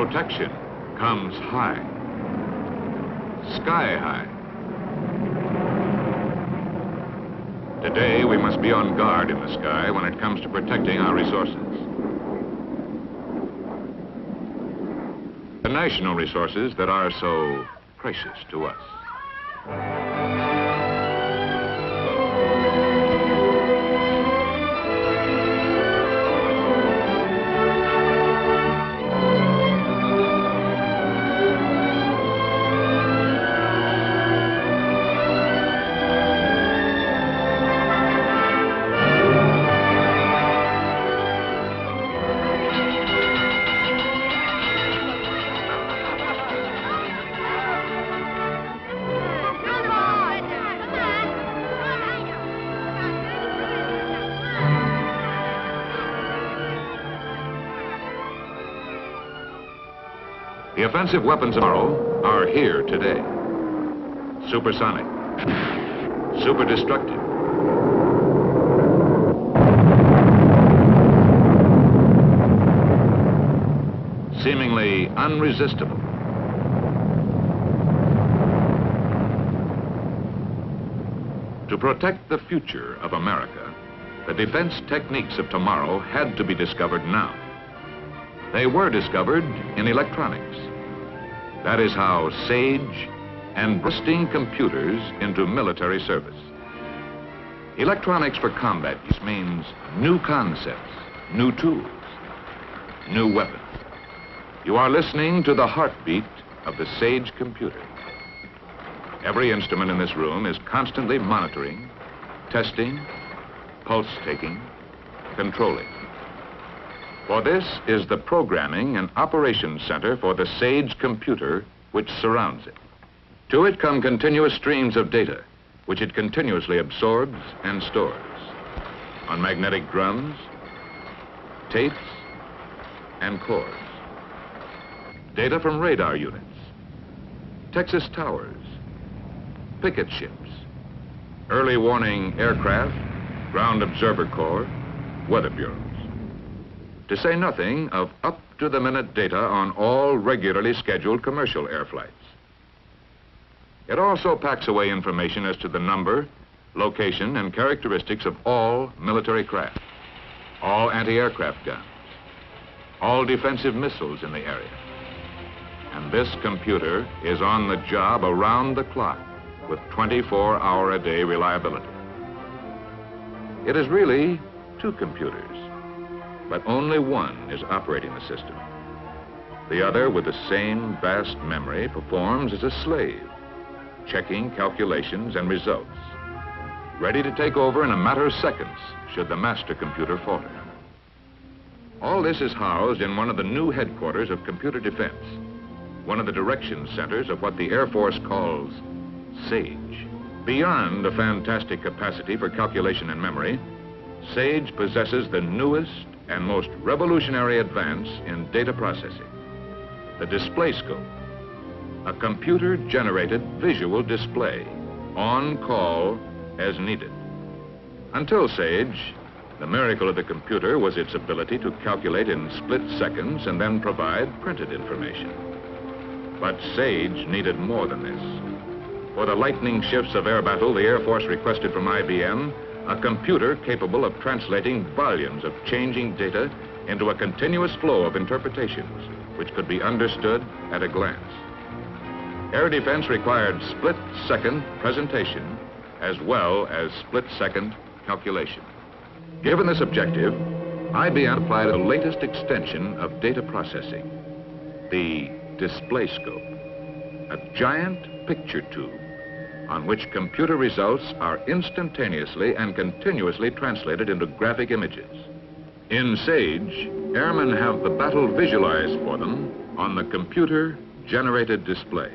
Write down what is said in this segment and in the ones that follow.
protection comes high, sky high. Today, we must be on guard in the sky when it comes to protecting our resources. The national resources that are so precious to us. The offensive weapons of tomorrow are here today. Supersonic, super destructive, seemingly unresistible. To protect the future of America, the defense techniques of tomorrow had to be discovered now. They were discovered in electronics. That is how SAGE and bursting computers into military service. Electronics for combat use means new concepts, new tools, new weapons. You are listening to the heartbeat of the SAGE computer. Every instrument in this room is constantly monitoring, testing, pulse-taking, controlling. For this is the programming and operations center for the SAGE computer which surrounds it. To it come continuous streams of data, which it continuously absorbs and stores on magnetic drums, tapes, and cores. Data from radar units, Texas towers, picket ships, early warning aircraft, ground observer corps, weather bureaus. To say nothing of up-to-the-minute data on all regularly scheduled commercial air flights. It also packs away information as to the number, location, and characteristics of all military craft, all anti-aircraft guns, all defensive missiles in the area. And this computer is on the job around the clock with 24-hour-a-day reliability. It is really two computers, but only one is operating the system. The other, with the same vast memory, performs as a slave, checking calculations and results, ready to take over in a matter of seconds should the master computer falter. All this is housed in one of the new headquarters of computer defense, one of the direction centers of what the Air Force calls SAGE. Beyond a fantastic capacity for calculation and memory, SAGE possesses the newest and most revolutionary advance in data processing, the display scope, a computer-generated visual display, on call as needed. Until SAGE, the miracle of the computer was its ability to calculate in split seconds and then provide printed information. But SAGE needed more than this. For the lightning shifts of air battle, the Air Force requested from IBM a computer capable of translating volumes of changing data into a continuous flow of interpretations which could be understood at a glance. Air defense required split-second presentation as well as split-second calculation. Given this objective, IBM applied the latest extension of data processing, the display scope, a giant picture tube on which computer results are instantaneously and continuously translated into graphic images. In SAGE, airmen have the battle visualized for them on the computer-generated display.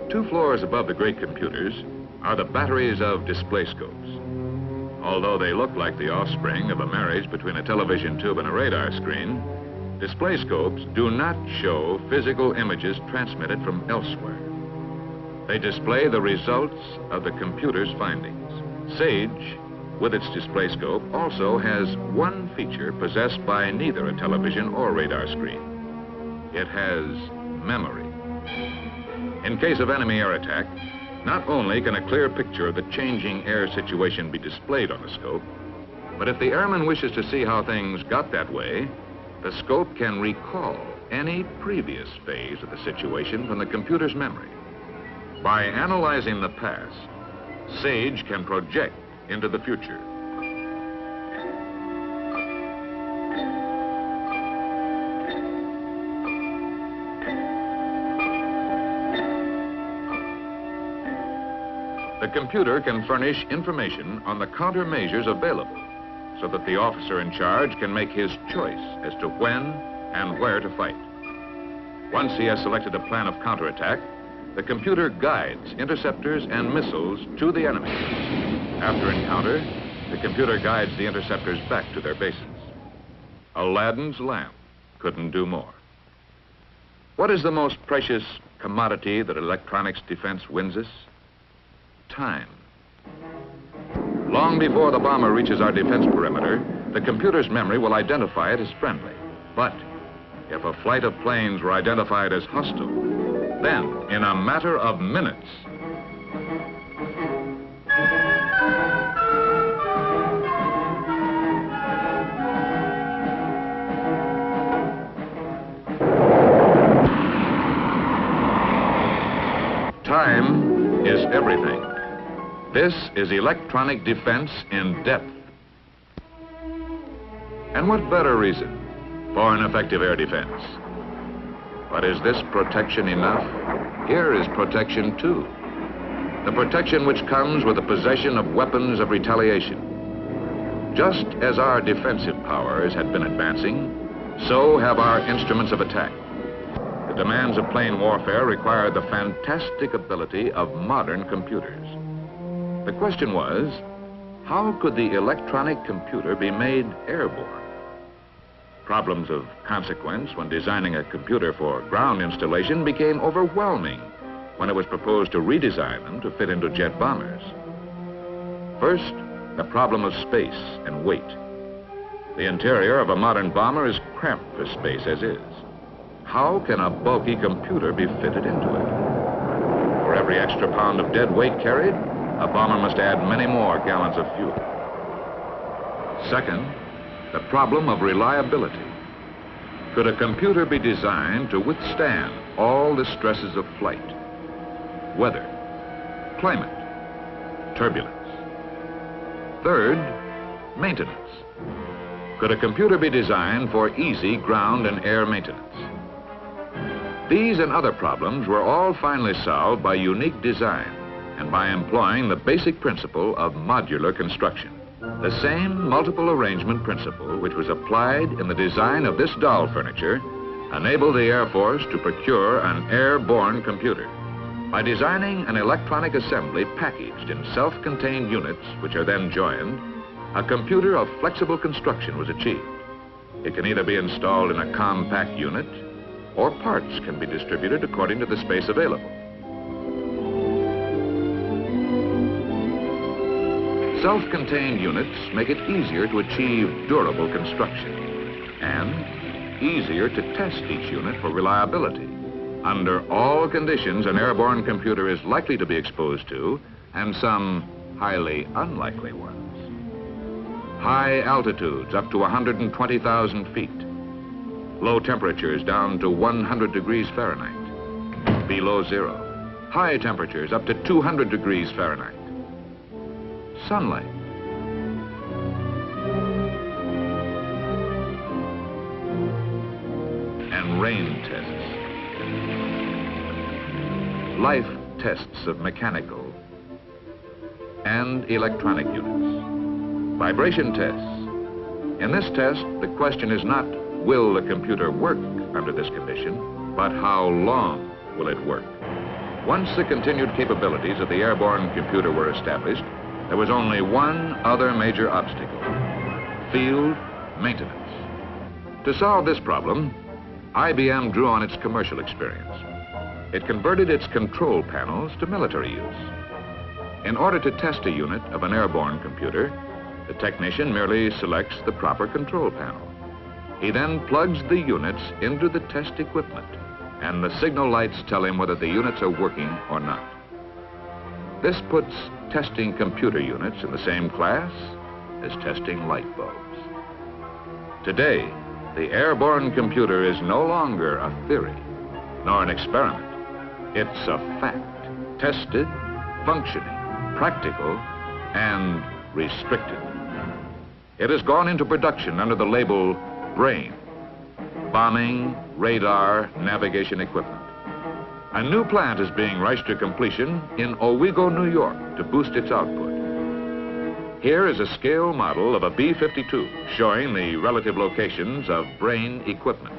2 floors above the great computers are the batteries of display scopes. Although they look like the offspring of a marriage between a television tube and a radar screen, display scopes do not show physical images transmitted from elsewhere. They display the results of the computer's findings. SAGE, with its display scope, also has one feature possessed by neither a television or radar screen. It has memory. In case of enemy air attack, not only can a clear picture of the changing air situation be displayed on the scope, but if the airman wishes to see how things got that way, the scope can recall any previous phase of the situation from the computer's memory. By analyzing the past, SAGE can project into the future. The computer can furnish information on the countermeasures available so that the officer in charge can make his choice as to when and where to fight. Once he has selected a plan of counterattack, the computer guides interceptors and missiles to the enemy. After encounter, the computer guides the interceptors back to their bases. Aladdin's lamp couldn't do more. What is the most precious commodity that electronics defense wins us? Time. Long before the bomber reaches our defense perimeter, the computer's memory will identify it as friendly. But if a flight of planes were identified as hostile, then in a matter of minutes, time is everything. This is electronic defense in depth. And what better reason for an effective air defense? But is this protection enough? Here is protection too. The protection which comes with the possession of weapons of retaliation. Just as our defensive powers had been advancing, so have our instruments of attack. The demands of plane warfare require the fantastic ability of modern computers. The question was, how could the electronic computer be made airborne? Problems of consequence when designing a computer for ground installation became overwhelming when it was proposed to redesign them to fit into jet bombers. First, the problem of space and weight. The interior of a modern bomber is cramped for space as is. How can a bulky computer be fitted into it? For every extra pound of dead weight carried, a bomber must add many more gallons of fuel. Second, the problem of reliability. Could a computer be designed to withstand all the stresses of flight? Weather, climate, turbulence. Third, maintenance. Could a computer be designed for easy ground and air maintenance? These and other problems were all finally solved by unique design and by employing the basic principle of modular construction. The same multiple arrangement principle which was applied in the design of this doll furniture enabled the Air Force to procure an airborne computer. By designing an electronic assembly packaged in self-contained units which are then joined, a computer of flexible construction was achieved. It can either be installed in a compact unit or parts can be distributed according to the space available. Self-contained units make it easier to achieve durable construction and easier to test each unit for reliability. Under all conditions, an airborne computer is likely to be exposed to, and some highly unlikely ones. High altitudes up to 120,000 feet. Low temperatures down to 100 degrees Fahrenheit. Below zero. High temperatures up to 200 degrees Fahrenheit. Sunlight. And rain tests. Life tests of mechanical and electronic units. Vibration tests. In this test, the question is not, will the computer work under this condition, but how long will it work? Once the continued capabilities of the airborne computer were established, there was only one other major obstacle: field maintenance. To solve this problem, IBM drew on its commercial experience. It converted its control panels to military use. In order to test a unit of an airborne computer, the technician merely selects the proper control panel. He then plugs the units into the test equipment, and the signal lights tell him whether the units are working or not. This puts testing computer units in the same class as testing light bulbs. Today, the airborne computer is no longer a theory, nor an experiment. It's a fact, tested, functioning, practical, and restricted. It has gone into production under the label BRAIN, bombing, radar, navigation equipment. A new plant is being rushed to completion in Owego, New York, to boost its output. Here is a scale model of a B-52 showing the relative locations of BRAIN equipment.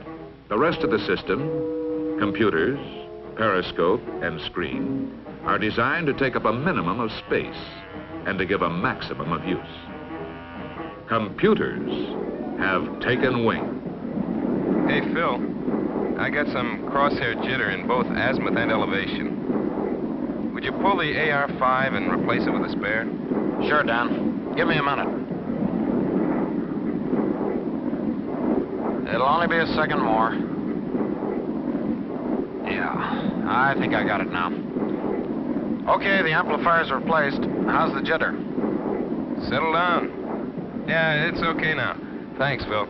The rest of the system, computers, periscope, and screen, are designed to take up a minimum of space and to give a maximum of use. Computers have taken wing. Hey, Phil, I got some crosshair jitter in both azimuth and elevation. Would you pull the AR-5 and replace it with a spare? Sure, Dan. Give me a minute. It'll only be a second more. Yeah, I think I got it now. Okay, the amplifier's replaced. How's the jitter? Settle down. Yeah, it's okay now. Thanks, Phil.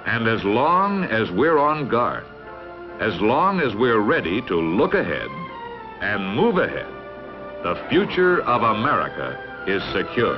And as long as we're on guard, as long as we're ready to look ahead and move ahead, the future of America is secure.